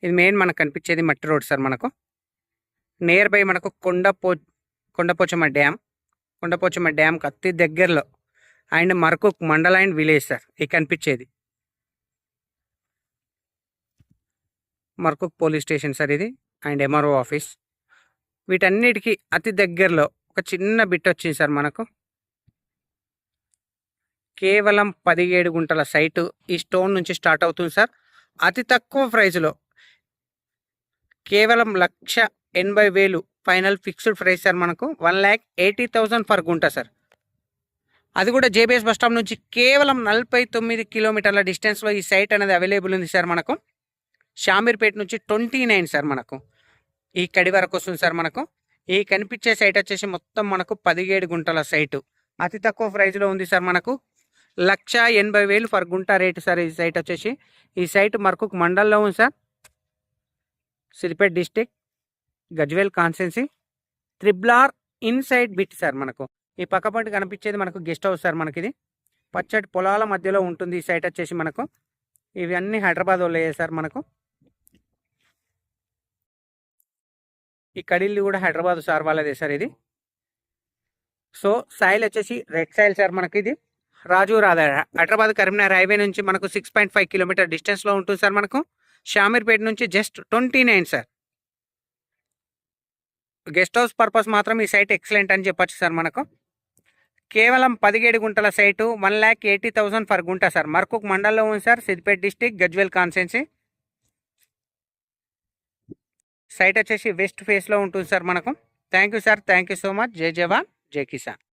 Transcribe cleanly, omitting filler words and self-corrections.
ఇది మెయిన్ మనకు కనిపించేది మట్టి రోడ్ సార్. మనకు నియర్ బై మనకు కొండపోచమ్మ డ్యామ్కి అతి దగ్గరలో and Markook mandal and village sir. ఇది కనిపించేది మరకుక్ పోలీస్ స్టేషన్ సార్ ఇది, అండ్ ఎంఆర్ఓ ఆఫీస్. వీటన్నిటికీ అతి దగ్గరలో ఒక చిన్న బిట్ వచ్చింది సార్. మనకు కేవలం 17 గుంటల సైటు ఈ స్టోన్ నుంచి స్టార్ట్ అవుతుంది సార్. అతి తక్కువ ప్రైజ్లో కేవలం 1,80,000 ఫైనల్ ఫిక్స్డ్ ప్రైస్ సార్. మనకు 1,80,000 పర్ గుంట సార్. అది కూడా జేబీఎస్ బస్ స్టాప్ నుంచి కేవలం 49 కిలోమీటర్ల డిస్టెన్స్లో ఈ సైట్ అనేది అవైలబుల్ ఉంది సార్. మనకు షామీర్పేట నుంచి 29 సార్. మనకు ఈ కడి వరకు వస్తుంది సార్. మనకు ఈ కనిపించే సైట్ వచ్చేసి మొత్తం మనకు 17 గుంటల సైటు అతి తక్కువ ప్రైజ్లో ఉంది సార్. మనకు 1,80,000 పర్ గుంట రేటు సార్. ఈ సైట్ వచ్చేసి ఈ సైట్ మరకుక్ మండల్లో ఉంది sir. Siddipet district, Gajwel constituency, త్రిబ్లార్ ఇన్సైడ్ బిట్ సార్. మనకు ఈ పక్కపంటి కనిపించేది మనకు గెస్ట్ హౌస్ సార్. మనకి ఇది పచ్చటి పొలాల మధ్యలో ఉంటుంది ఈ సైట్ వచ్చేసి. మనకు ఇవన్నీ హైదరాబాద్ వాళ్ళే సార్. మనకు ఈ కడిల్లు కూడా హైదరాబాద్ సార్ వాళ్ళదే సార్ ఇది. సో సాయిల్ వచ్చేసి రెడ్ సాయిల్ సార్. మనకి ఇది రాజు రాధా హైదరాబాద్ కరీంనగర్ హైవే నుంచి మనకు 6.5 కిలోమీటర్ డిస్టెన్స్లో ఉంటుంది సార్. మనకు షామీర్పేట నుంచి just 29 sir. Guest house purpose మాత్రం ఈ సైట్ ఎక్సలెంట్ అని చెప్పొచ్చు సార్. మనకు కేవలం 17 గుంటల సైటు 1,80,000 పర్ గుంట సార్. మరకుక్ మండల్లో ఉంది sir. Siddipet district, Gajwel constituency. Site వచ్చేసి వెస్ట్ ఫేస్లో ఉంటుంది సార్. మనకు thank you sir. Thank you so much. జై జవాన్, జై కిసాన్.